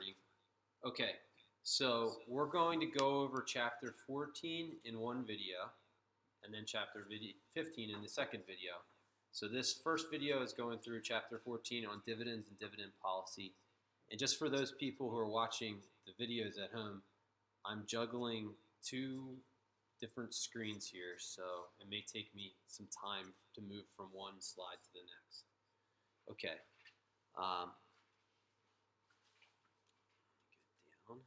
morning. Okay, so we're going to go over chapter 14 in one video, and then chapter 15 in the second video. So this first video is going through chapter 14 on dividends and dividend policy. And just for those people who are watching the videos at home, I'm juggling two different screens here, so it may take me some time to move from one slide to the next. Okay. Get down.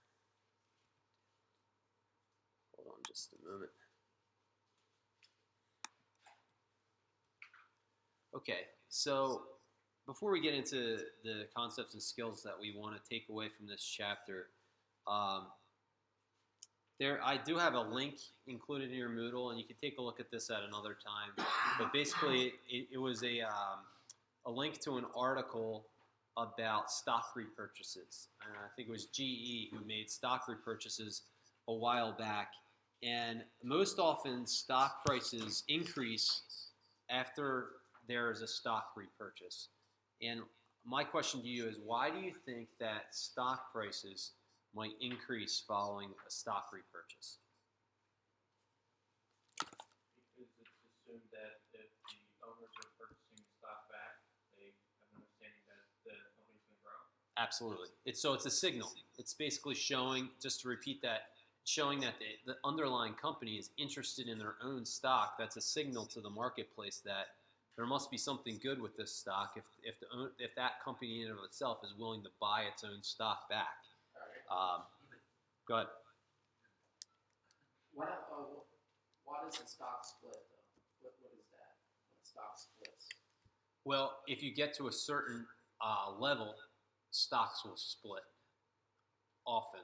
Hold on just a moment. Okay, so before we get into the concepts and skills that we want to take away from this chapter, I do have a link included in your Moodle, and you can take a look at this at another time. But basically, it was a link to an article about stock repurchases. I think it was GE who made stock repurchases a while back, and most often stock prices increase after there is a stock repurchase. And my question to you is, why do you think that stock prices might increase following a stock repurchase? Because it's assumed that if the owners are purchasing stock back, they have an understanding that the company's going to grow. Absolutely. It's a signal. It's basically showing, just to repeat that, showing that the underlying company is interested in their own stock. That's a signal to the marketplace that there must be something good with this stock if that company in and of itself is willing to buy its own stock back. Go ahead. Why does the stock split, though? What is that? What stock splits? Well, if you get to a certain level, stocks will split often.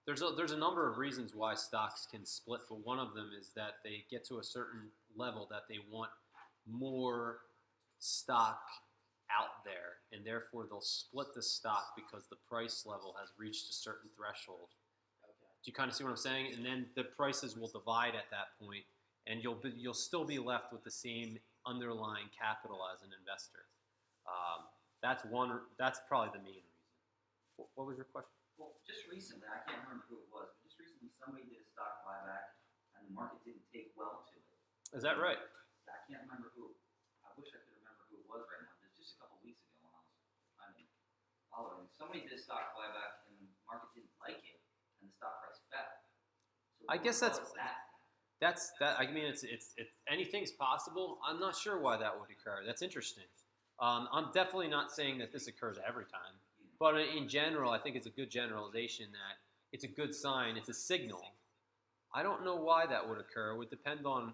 There's a number of reasons why stocks can split, but one of them is that they get to a certain level that they want more stock out there, and therefore they'll split the stock because the price level has reached a certain threshold. Okay. Do you kind of see what I'm saying? And then the prices will divide at that point, and you'll still be left with the same underlying capital as an investor. That's probably the main reason. What was your question? Well, just recently, I can't remember who it was, but just recently somebody did a stock buyback and the market didn't take well to it. Is that right? I can't remember who. I wish I could remember who it was right now. It was just a couple weeks ago when I was trying to follow it. Somebody did a stock buyback and the market didn't like it and the stock price fell. So I guess that's that. I mean, it's anything's possible. I'm not sure why that would occur. That's interesting. I'm definitely not saying that this occurs every time, but in general, I think it's a good generalization that it's a good sign. It's a signal. I don't know why that would occur. It would depend on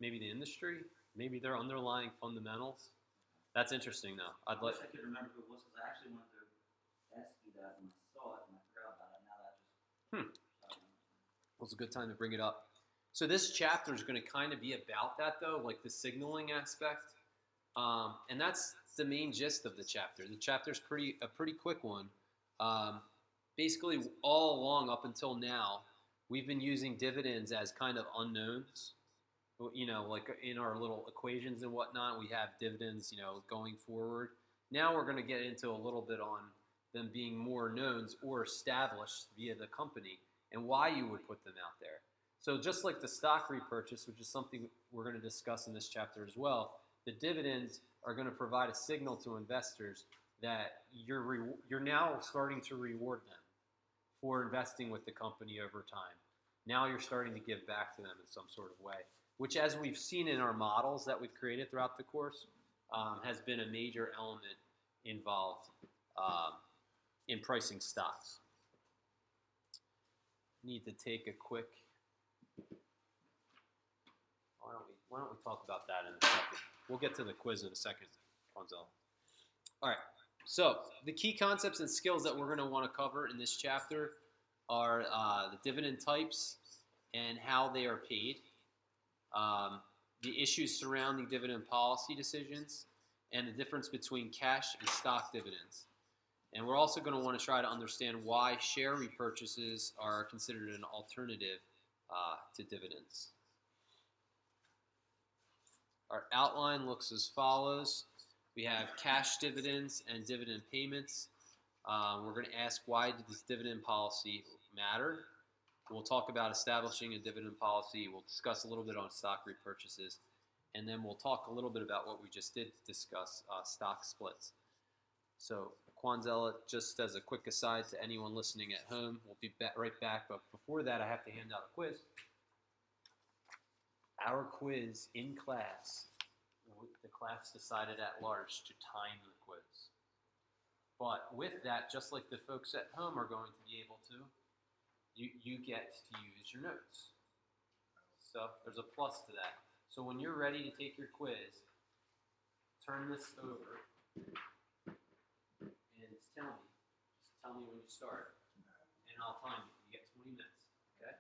maybe the industry, maybe their underlying fundamentals. That's interesting, though. I wish I could remember who it was because I actually wanted to ask you that when I saw it and I forgot about it. Now that just Well, it's a good time to bring it up. So this chapter is going to kind of be about that, though, like the signaling aspect. And that's the main gist of the chapter. The chapter's a pretty quick one. Basically, all along up until now, we've been using dividends as kind of unknowns. You know, like in our little equations and whatnot, we have dividends, going forward. Now we're going to get into a little bit on them being more knowns or established via the company and why you would put them out there. So just like the stock repurchase, which is something we're going to discuss in this chapter as well, the dividends are going to provide a signal to investors that you're now starting to reward them for investing with the company over time. Now you're starting to give back to them in some sort of way, which, as we've seen in our models that we've created throughout the course, has been a major element involved in pricing stocks. Need to take a quick. Why don't we talk about that in a second? We'll get to the quiz in a second, Ponzel. All right. So the key concepts and skills that we're going to want to cover in this chapter are the dividend types and how they are paid, the issues surrounding dividend policy decisions, and the difference between cash and stock dividends. And we're also going to want to try to understand why share repurchases are considered an alternative to dividends. Our outline looks as follows. We have cash dividends and dividend payments. We're going to ask, why did this dividend policy matter? We'll talk about establishing a dividend policy. We'll discuss a little bit on stock repurchases. And then we'll talk a little bit about what we just did discuss, stock splits. So Quanzella, just as a quick aside to anyone listening at home, we'll be right back. But before that, I have to hand out a quiz. Our quiz in class, the class decided at large to time the quiz. But with that, just like the folks at home are going to be able to, you get to use your notes. So there's a plus to that. So when you're ready to take your quiz, turn this over and tell me when you start, and I'll time you. You get 20 minutes, okay?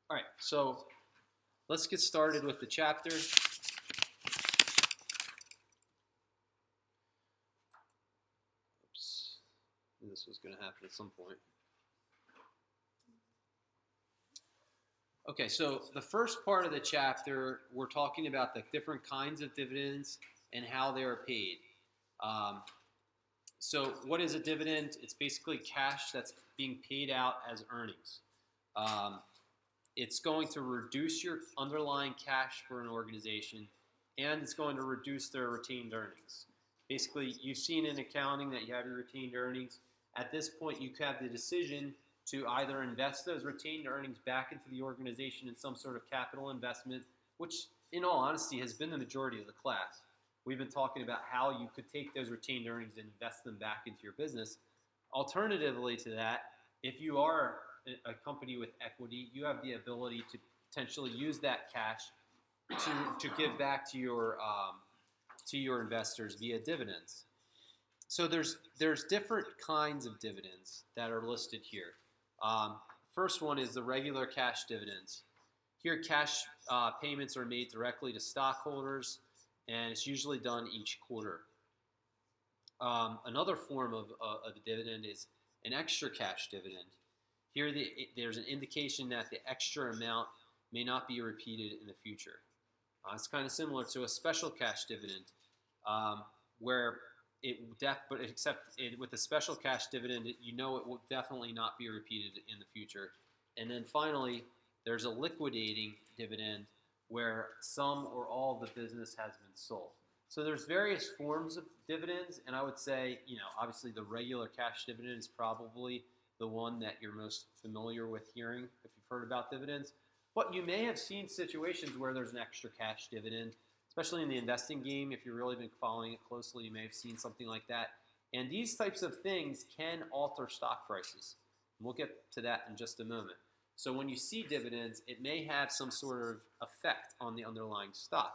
All right, so let's get started with the chapter. Oops, this was going to happen at some point. Okay, so the first part of the chapter, we're talking about the different kinds of dividends and how they are paid. So what is a dividend? It's basically cash that's being paid out as earnings. It's going to reduce your underlying cash for an organization, and it's going to reduce their retained earnings. Basically, you've seen in accounting that you have your retained earnings. At this point, you have the decision to either invest those retained earnings back into the organization in some sort of capital investment, which in all honesty has been the majority of the class. We've been talking about how you could take those retained earnings and invest them back into your business. Alternatively to that, if you are a company with equity, you have the ability to potentially use that cash to give back to your investors via dividends. So there's different kinds of dividends that are listed here. First one is the regular cash dividends. Here, cash payments are made directly to stockholders, and it's usually done each quarter. Another form of a dividend is an extra cash dividend. Here, there's an indication that the extra amount may not be repeated in the future. It's kind of similar to a special cash dividend, where with a special cash dividend, it will definitely not be repeated in the future. And then finally, there's a liquidating dividend where some or all of the business has been sold. So there's various forms of dividends, and I would say, obviously the regular cash dividend is probably the one that you're most familiar with hearing if you've heard about dividends. But you may have seen situations where there's an extra cash dividend, especially in the investing game. If you've really been following it closely, you may have seen something like that. And these types of things can alter stock prices. And we'll get to that in just a moment. So when you see dividends, it may have some sort of effect on the underlying stock.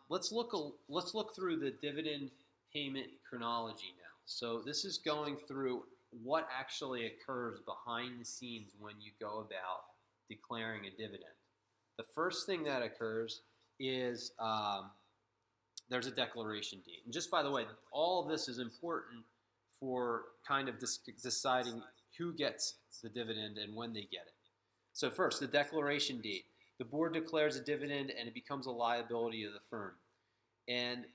Let's look through the dividend payment chronology now. So this is going through what actually occurs behind the scenes when you go about declaring a dividend. The first thing that occurs is there's a declaration date. And just by the way, all of this is important for kind of deciding who gets the dividend and when they get it. So first, the declaration date. The board declares a dividend and it becomes a liability of the firm. And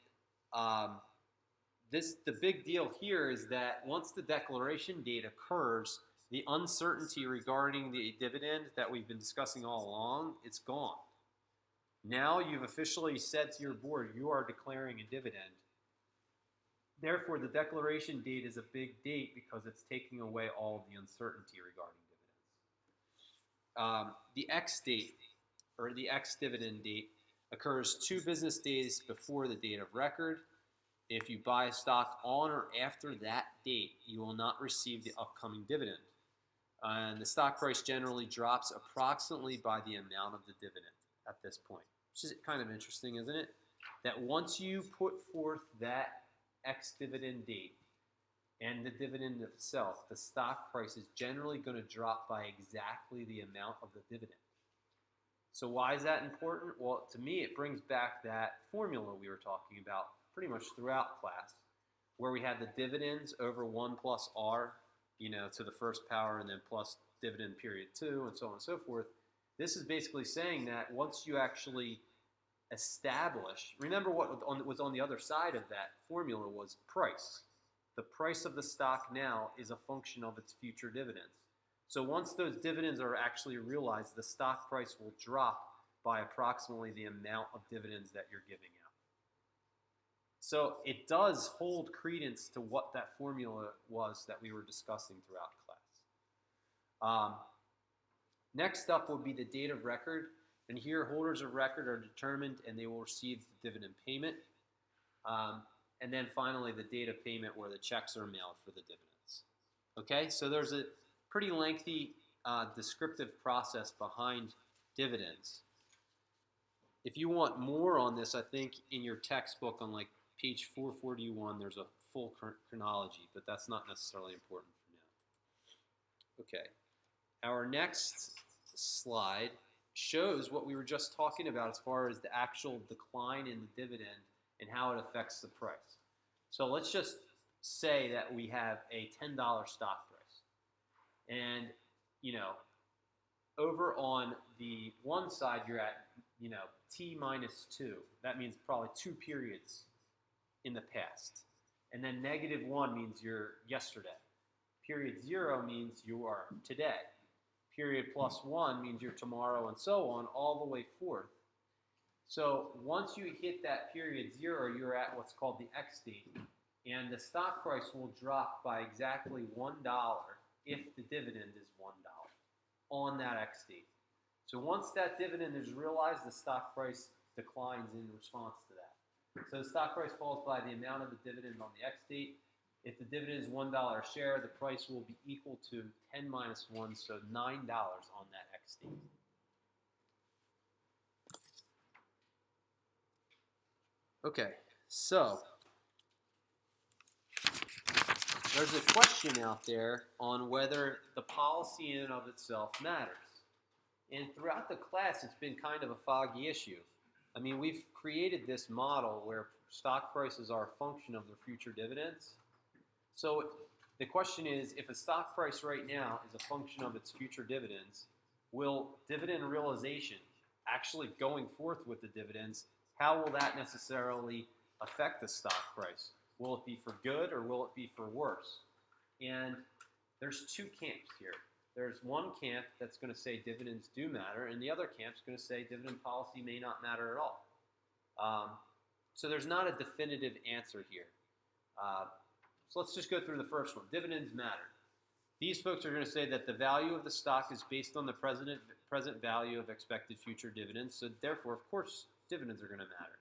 the big deal here is that once the declaration date occurs, the uncertainty regarding the dividend that we've been discussing all along, it's gone. Now you've officially said to your board, you are declaring a dividend. Therefore, the declaration date is a big date because it's taking away all of the uncertainty regarding dividends. The X date, or the X dividend date, occurs 2 business days before the date of record. If you buy stock on or after that date, you will not receive the upcoming dividend. And the stock price generally drops approximately by the amount of the dividend at this point. Which is kind of interesting, isn't it? That once you put forth that X dividend date and the dividend itself, the stock price is generally going to drop by exactly the amount of the dividend. So why is that important? Well, to me, it brings back that formula we were talking about pretty much throughout class, where we had the dividends over 1 plus R, to the first power, and then plus dividend period 2, and so on and so forth. This is basically saying that once you actually establish, remember what was on the other side of that formula was price. The price of the stock now is a function of its future dividends. So once those dividends are actually realized, the stock price will drop by approximately the amount of dividends that you're giving out. So it does hold credence to what that formula was that we were discussing throughout class. Next up would be the date of record. And here, holders of record are determined and they will receive the dividend payment. And then finally, the date of payment where the checks are mailed for the dividends. Okay, so there's a pretty lengthy descriptive process behind dividends. If you want more on this, I think in your textbook on like page 441, there's a full chronology, but that's not necessarily important for now. Okay, our next slide shows what we were just talking about as far as the actual decline in the dividend and how it affects the price. So let's just say that we have a $10 stock price. And, you know, over on the one side, you're at, you know, T minus 2. That means probably 2 periods in the past. And then -1 means you're yesterday. Period 0 means you are today. Period +1 means you're tomorrow, and so on, all the way forth. So once you hit that period 0, you're at what's called the X date, and the stock price will drop by exactly $1 if the dividend is $1 on that X date. So once that dividend is realized, the stock price declines in response to that. So the stock price falls by the amount of the dividend on the X date. If the dividend is $1 a share, the price will be equal to 10 minus 1, so $9 on that X date. Okay, so there's a question out there on whether the policy in and of itself matters. And throughout the class, it's been kind of a foggy issue. I mean, we've created this model where stock prices are a function of their future dividends. So the question is, if a stock price right now is a function of its future dividends, will dividend realization, actually going forth with the dividends, how will that necessarily affect the stock price? Will it be for good or will it be for worse? And there's 2 camps here. There's one camp that's going to say dividends do matter, and the other camp's going to say dividend policy may not matter at all. So there's not a definitive answer here. So let's just go through the first one. Dividends matter. These folks are going to say that the value of the stock is based on the present value of expected future dividends, so therefore, of course, dividends are going to matter.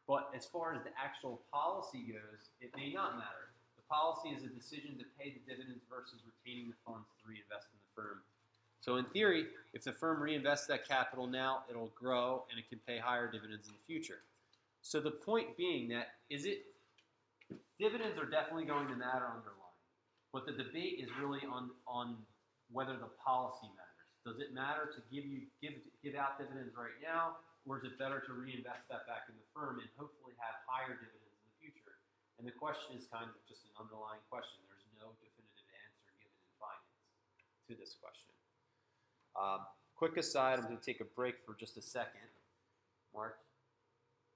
But as far as the actual policy goes, it may not matter. The policy is a decision to pay the dividends versus retaining the funds to reinvest in the firm. So in theory, if the firm reinvests that capital now, it'll grow and it can pay higher dividends in the future. So the point being that dividends are definitely going to matter underlying. But the debate is really on whether the policy matters. Does it matter to give out dividends right now, or is it better to reinvest that back in the firm and hopefully have higher dividends in the future? And the question is kind of just an underlying question. There's no definitive answer given in finance to this question. Quick aside, I'm going to take a break for just a second. Mark,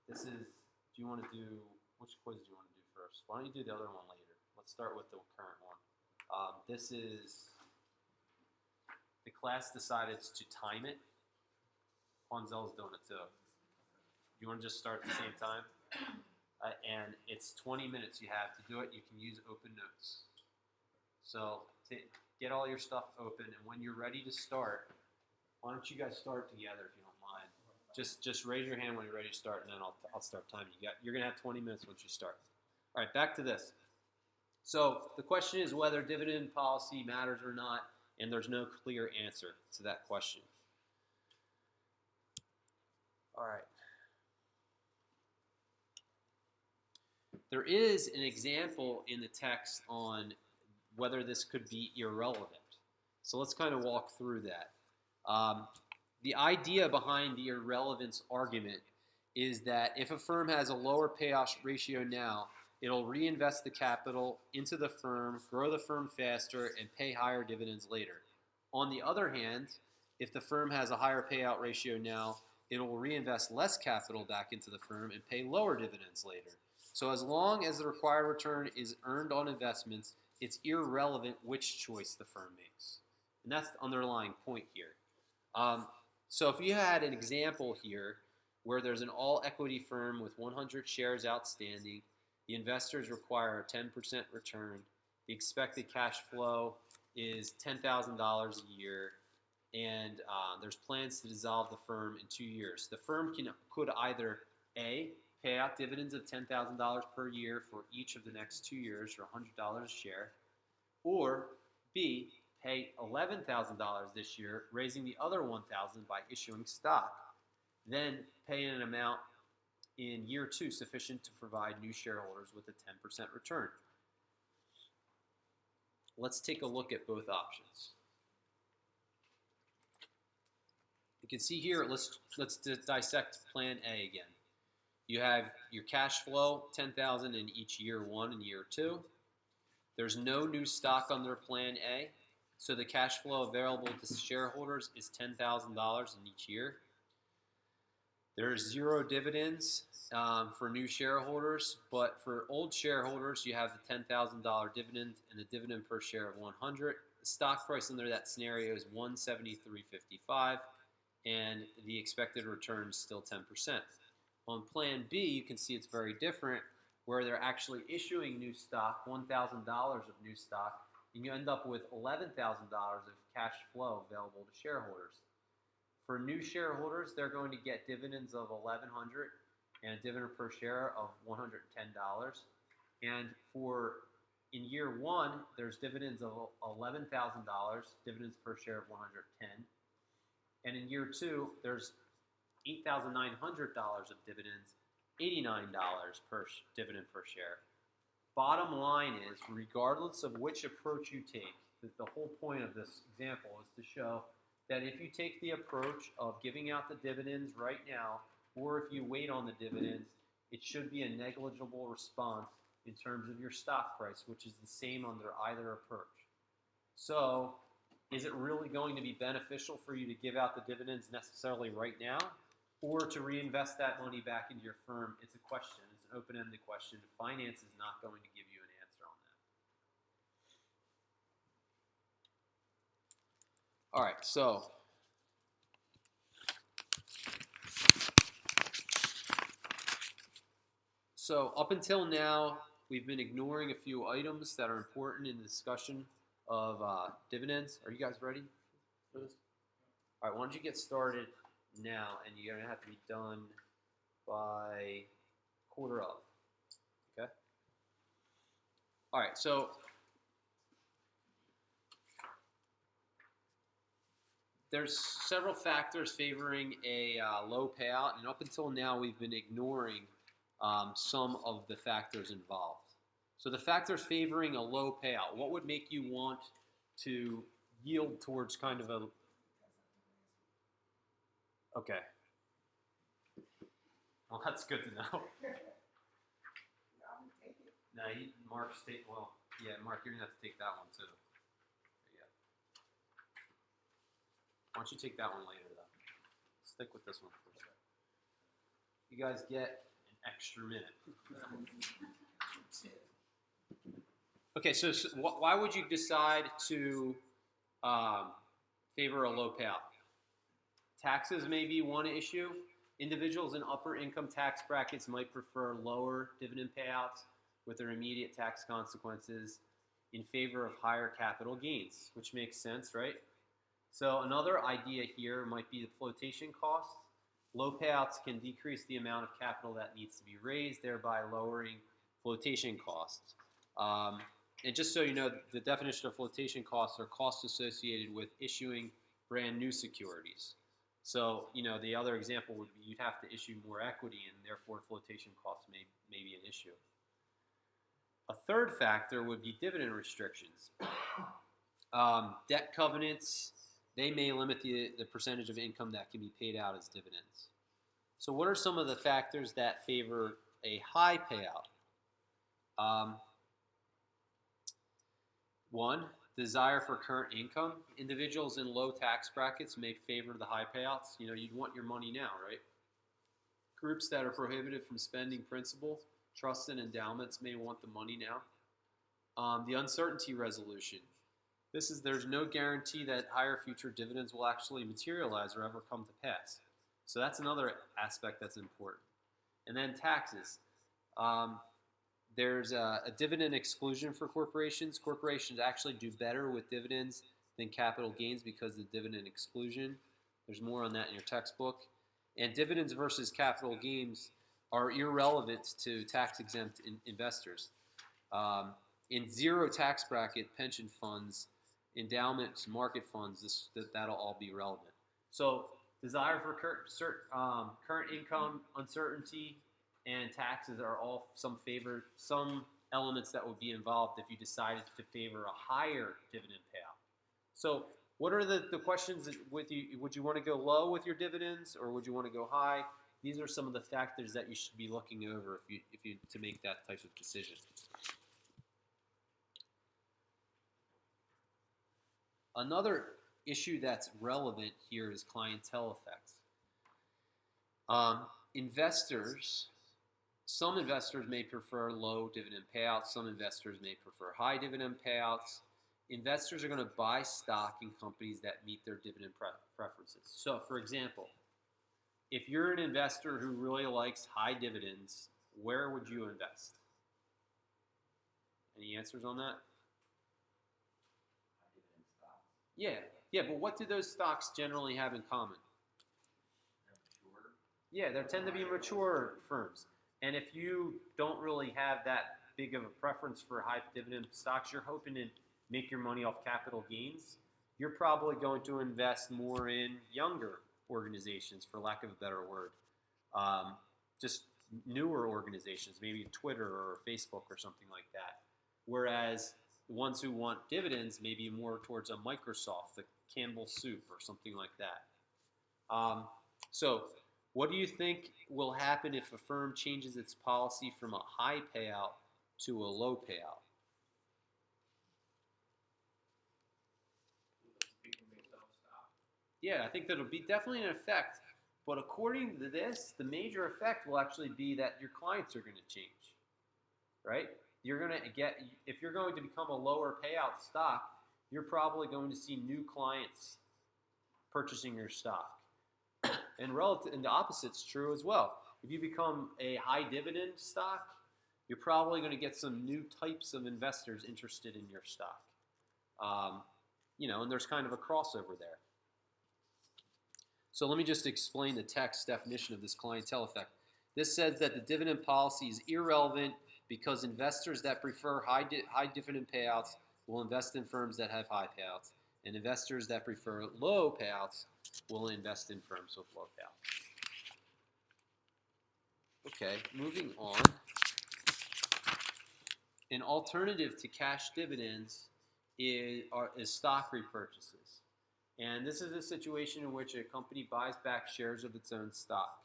which quiz do you want to do first? Why don't you do the other one later? Let's start with the current one. This is, the class decided to time it. Ponzel's doing it too. You want to just start at the same time? And it's 20 minutes you have to do it. You can use open notes. So get all your stuff open, and when you're ready to start, why don't you guys start together if you don't mind? Just raise your hand when you're ready to start, and then I'll start timing. You're going to have 20 minutes once you start. All right, back to this. So the question is whether dividend policy matters or not, and there's no clear answer to that question. All right. There is an example in the text on whether this could be irrelevant. So let's kind of walk through that. The idea behind the irrelevance argument is that if a firm has a lower payout ratio now it'll reinvest the capital into the firm, grow the firm faster, and pay higher dividends later. On the other hand, if the firm has a higher payout ratio now, it will reinvest less capital back into the firm and pay lower dividends later. So as long as the required return is earned on investments, it's irrelevant which choice the firm makes. And that's the underlying point here. So if you had an example here where there's an all-equity firm with 100 shares outstanding, the investors require a 10% return, the expected cash flow is $10,000 a year, and there's plans to dissolve the firm in 2 years. The firm could either A, pay out dividends of $10,000 per year for each of the next 2 years, or $100 a share, or B, pay $11,000 this year, raising the other $1,000 by issuing stock, then pay an amount in year 2 sufficient to provide new shareholders with a 10% return. Let's take a look at both options. You can see here, let's dissect Plan A again. You have your cash flow, $10,000 in each year 1 and year 2. There's no new stock under Plan A, so the cash flow available to shareholders is $10,000 in each year. There's 0 dividends for new shareholders, but for old shareholders, you have the $10,000 dividend and a dividend per share of 100. The stock price under that scenario is $173.55, and the expected return is still 10%. On Plan B, you can see it's very different, where they're actually issuing new stock, $1,000 of new stock, and you end up with $11,000 of cash flow available to shareholders. For new shareholders, they're going to get dividends of $1,100 and a dividend per share of $110. And in year 1, there's dividends of $11,000, dividends per share of $110. And in year 2, there's $8,900 of dividends, $89 per dividend per share. Bottom line is, regardless of which approach you take, the whole point of this example is to show that if you take the approach of giving out the dividends right now, or if you wait on the dividends, it should be a negligible response in terms of your stock price, which is the same under either approach. So, is it really going to be beneficial for you to give out the dividends necessarily right now, or to reinvest that money back into your firm? It's a question. It's an open-ended question. Finance is not going to give you an answer on that. All right, so up until now, we've been ignoring a few items that are important in the discussion of dividends. Are you guys ready for this? All right, why don't you get started now, and you're going to have to be done by 1:15. Okay? All right, so there's several factors favoring a low payout, and up until now we've been ignoring some of the factors involved. So the factors favoring a low payout, what would make you want to yield towards kind of a... Okay. Well, that's good to know. No, Mark's take. Well, yeah, Mark, you're gonna have to take that one too. Yeah. Why don't you take that one later, though? Stick with this one first. You guys get an extra minute. Okay, so why would you decide to favor a low payout? Taxes may be one issue. Individuals in upper income tax brackets might prefer lower dividend payouts with their immediate tax consequences in favor of higher capital gains, which makes sense, right? So another idea here might be the flotation costs. Low payouts can decrease the amount of capital that needs to be raised, thereby lowering flotation costs. And just so you know, the definition of flotation costs are costs associated with issuing brand new securities. So, you know, the other example would be you'd have to issue more equity, and therefore flotation costs may be an issue. A third factor would be dividend restrictions. Debt covenants, they may limit the percentage of income that can be paid out as dividends. So what are some of the factors that favor a high payout? Um, One, desire for current income. Individuals in low tax brackets may favor the high payouts. You know, you'd want your money now, right? Groups that are prohibited from spending principal, trusts and endowments may want the money now. The uncertainty resolution. There's no guarantee that higher future dividends will actually materialize or ever come to pass. So that's another aspect that's important. And then taxes. There's a dividend exclusion for corporations. Corporations actually do better with dividends than capital gains because of the dividend exclusion. There's more on that in your textbook. And dividends versus capital gains are irrelevant to tax-exempt investors. In zero tax bracket pension funds, endowments, market funds, that'll all be relevant. So desire for current income, uncertainty, and taxes are all some elements that would be involved if you decided to favor a higher dividend payout. So what are the questions with you? Would you want to go low with your dividends or would you want to go high? These are some of the factors that you should be looking over if you to make that type of decision. Another issue that's relevant here is clientele effects. Some investors may prefer low dividend payouts. Some investors may prefer high dividend payouts. Investors are going to buy stock in companies that meet their dividend preferences. So, for example, if you're an investor who really likes high dividends, where would you invest? Any answers on that? High dividend stocks. Yeah, but what do those stocks generally have in common? They're mature. Yeah, they tend to be mature firms. And if you don't really have that big of a preference for high dividend stocks, you're hoping to make your money off capital gains, you're probably going to invest more in younger organizations, for lack of a better word. Just newer organizations, maybe Twitter or Facebook or something like that. Whereas the ones who want dividends may be more towards a Microsoft, the Campbell Soup, or something like that. So what do you think will happen if a firm changes its policy from a high payout to a low payout? People may sell stock. Yeah, I think that'll be definitely an effect. But according to this, the major effect will actually be that your clients are going to change, right? You're going to if you're going to become a lower payout stock, you're probably going to see new clients purchasing your stock. And the opposite's true as well. If you become a high dividend stock, you're probably going to get some new types of investors interested in your stock. And there's kind of a crossover there. So let me just explain the text definition of this clientele effect. This says that the dividend policy is irrelevant because investors that prefer high dividend payouts will invest in firms that have high payouts, and investors that prefer low payouts will invest in firms with low payouts. Okay, moving on. An alternative to cash dividends is stock repurchases. And this is a situation in which a company buys back shares of its own stock.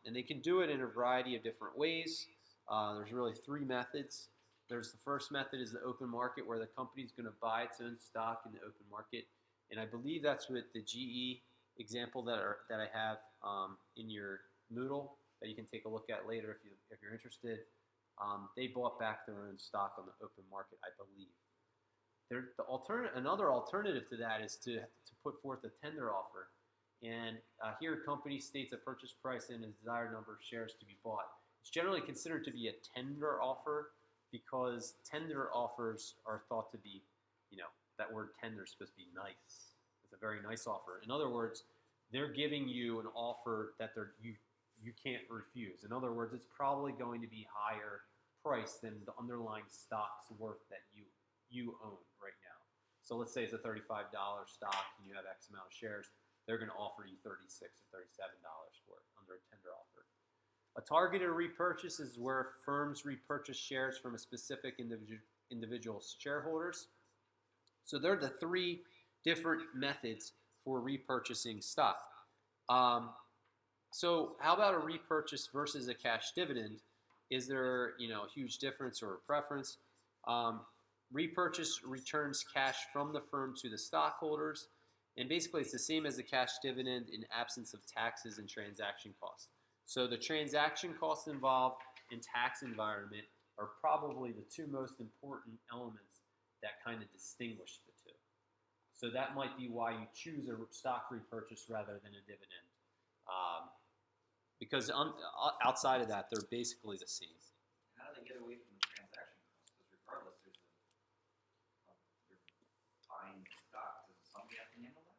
And they can do it in a variety of different ways. There's really three methods. There's the first method is the open market, where the company's going to buy its own stock in the open market. And I believe that's with the GE example that I have in your Moodle that you can take a look at later if you're interested. They bought back their own stock on the open market, I believe. Another alternative to that is to put forth a tender offer. And here, a company states a purchase price and a desired number of shares to be bought. It's generally considered to be a tender offer because tender offers are thought to be, that word tender is supposed to be nice. It's a very nice offer. In other words, they're giving you an offer that you can't refuse. In other words, it's probably going to be higher price than the underlying stock's worth that you own right now. So let's say it's a $35 stock and you have X amount of shares. They're going to offer you $36 or $37 for it under a tender offer. A targeted repurchase is where firms repurchase shares from a specific individual shareholders. So they're the three different methods for repurchasing stock. So how about a repurchase versus a cash dividend? Is there, a huge difference or a preference? Repurchase returns cash from the firm to the stockholders, and basically it's the same as the cash dividend in absence of taxes and transaction costs. So the transaction costs involved in tax environment are probably the two most important elements that kind of distinguish the two. So that might be why you choose a stock repurchase rather than a dividend. Because outside of that, they're basically the same. How do they get away from the transaction costs? Because regardless, you're buying the stock. Does somebody have to handle that?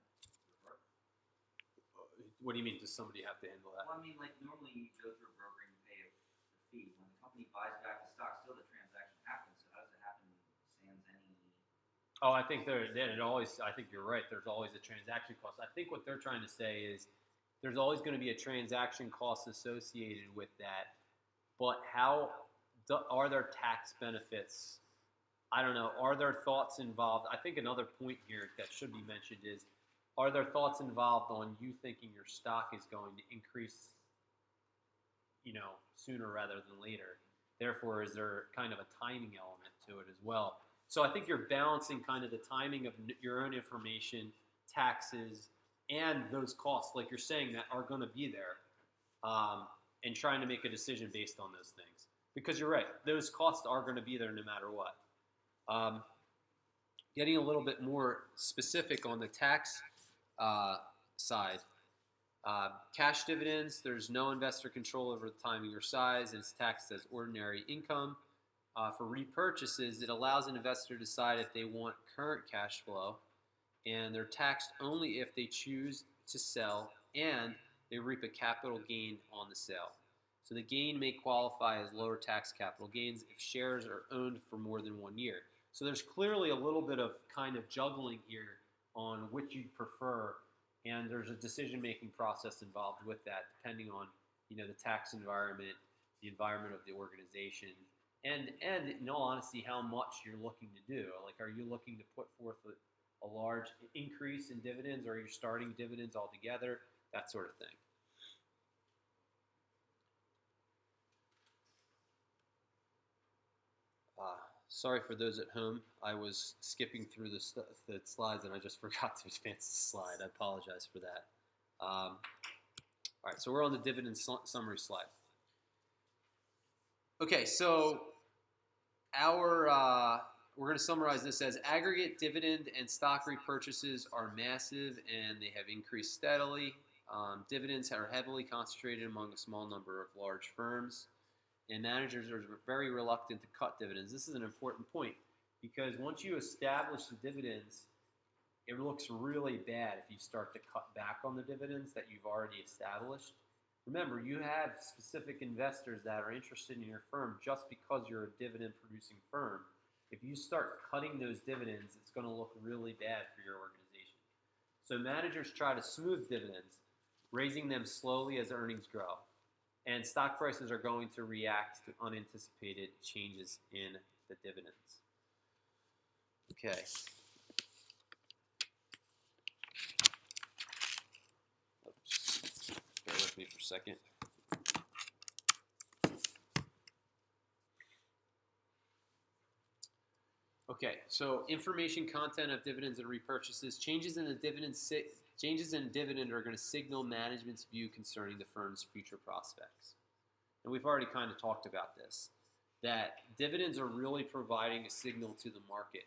What do you mean, does somebody have to handle that? Well, I mean, like normally you go through a broker and you pay a fee. When the company buys back the stock, still the transaction happens. So how does it happen sans any? Oh, I think I think you're right. There's always a transaction cost. I think what they're trying to say is there's always going to be a transaction cost associated with that. But are there tax benefits? I don't know. Are there thoughts involved? I think another point here that should be mentioned is, are there thoughts involved on you thinking your stock is going to increase, sooner rather than later? Therefore, is there kind of a timing element to it as well? So I think you're balancing kind of the timing of your own information, taxes, and those costs, like you're saying, that are going to be there, and trying to make a decision based on those things. Because you're right, those costs are going to be there no matter what. Getting a little bit more specific on the tax side, cash dividends, there's no investor control over the timing or size, and it's taxed as ordinary income. For repurchases, it allows an investor to decide if they want current cash flow, and they're taxed only if they choose to sell and they reap a capital gain on the sale. So the gain may qualify as lower tax capital gains if shares are owned for more than 1 year. So there's clearly a little bit of kind of juggling here on which you'd prefer, and there's a decision-making process involved with that, depending on the tax environment, the environment of the organization, and in all honesty, how much you're looking to do. Like, are you looking to put forth a large increase in dividends, or are you starting dividends altogether? That sort of thing. Sorry for those at home. I was skipping through the slides and I just forgot to advance the slide. I apologize for that. All right, so we're on the dividend summary slide. Okay, so we're going to summarize this as aggregate dividend and stock repurchases are massive and they have increased steadily. Dividends are heavily concentrated among a small number of large firms, and managers are very reluctant to cut dividends. This is an important point because once you establish the dividends, it looks really bad if you start to cut back on the dividends that you've already established. Remember, you have specific investors that are interested in your firm just because you're a dividend-producing firm. If you start cutting those dividends, it's going to look really bad for your organization. So managers try to smooth dividends, raising them slowly as earnings grow. And stock prices are going to react to unanticipated changes in the dividends. Okay. Oops. Bear with me for a second. Okay, so information content of dividends and repurchases. Changes in dividend are going to signal management's view concerning the firm's future prospects. And we've already kind of talked about this, that dividends are really providing a signal to the market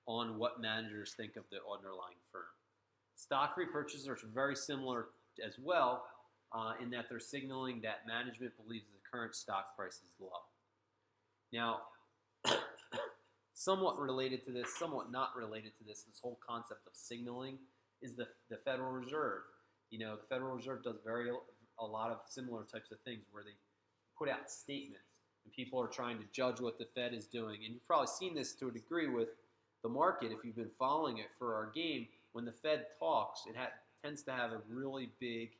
on what managers think of the underlying firm. Stock repurchases are very similar as well in that they're signaling that management believes the current stock price is low. Now, somewhat related to this, somewhat not related to this whole concept of signaling is the Federal Reserve. The Federal Reserve does a lot of similar types of things where they put out statements and people are trying to judge what the Fed is doing. And you've probably seen this to a degree with the market if you've been following it for our game. When the Fed talks, it tends to have a really big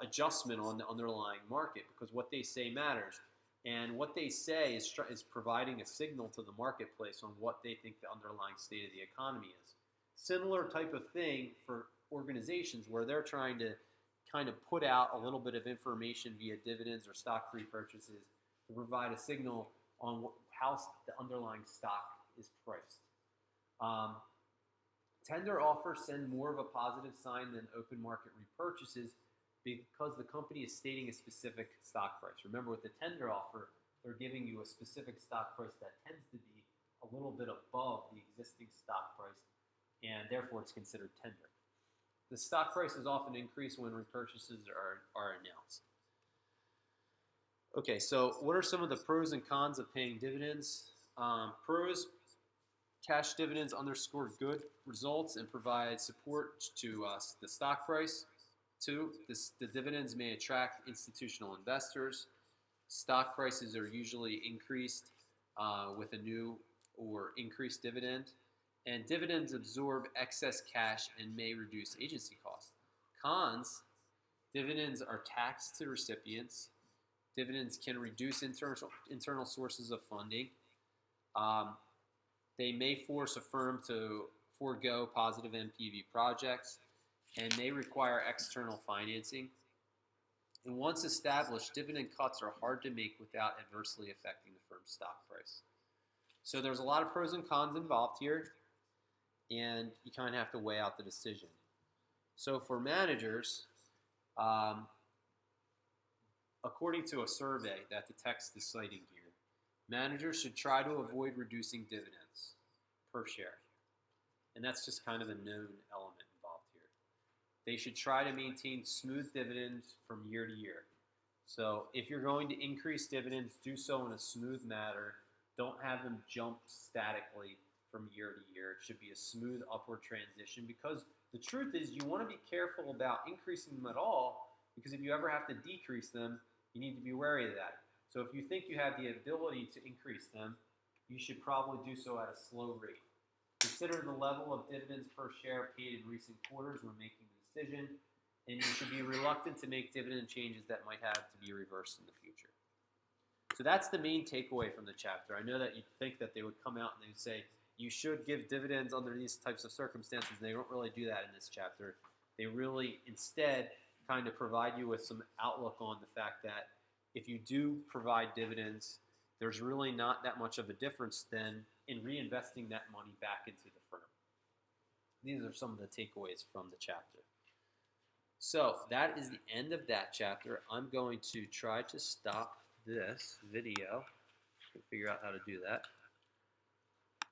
adjustment on the underlying market because what they say matters. And what they say is providing a signal to the marketplace on what they think the underlying state of the economy is. Similar type of thing for organizations where they're trying to kind of put out a little bit of information via dividends or stock repurchases to provide a signal on how the underlying stock is priced. Tender offers send more of a positive sign than open market repurchases because the company is stating a specific stock price. Remember, with the tender offer, they're giving you a specific stock price that tends to be a little bit above the existing stock price, and therefore it's considered tender. The stock price is often increased when repurchases are announced. Okay, so what are some of the pros and cons of paying dividends? Pros: cash dividends underscore good results and provide support to the stock price. 2, the dividends may attract institutional investors. Stock prices are usually increased with a new or increased dividend. And dividends absorb excess cash and may reduce agency costs. Cons: dividends are taxed to recipients. Dividends can reduce internal sources of funding. They may force a firm to forego positive NPV projects and may require external financing. And once established, dividend cuts are hard to make without adversely affecting the firm's stock price. So there's a lot of pros and cons involved here, and you kind of have to weigh out the decision. So for managers, according to a survey that the text is citing here, managers should try to avoid reducing dividends per share. And that's just kind of a known element involved here. They should try to maintain smooth dividends from year to year. So if you're going to increase dividends, do so in a smooth manner. Don't have them jump statically from year to year. It should be a smooth upward transition, because the truth is you want to be careful about increasing them at all, because if you ever have to decrease them, you need to be wary of that. So if you think you have the ability to increase them, you should probably do so at a slow rate. Consider the level of dividends per share paid in recent quarters when making the decision, and you should be reluctant to make dividend changes that might have to be reversed in the future. So that's the main takeaway from the chapter. I know that you'd think that they would come out and they would say, you should give dividends under these types of circumstances, and they don't really do that in this chapter. They really instead kind of provide you with some outlook on the fact that if you do provide dividends, there's really not that much of a difference then in reinvesting that money back into the firm. These are some of the takeaways from the chapter. So that is the end of that chapter. I'm going to try to stop this video and figure out how to do that.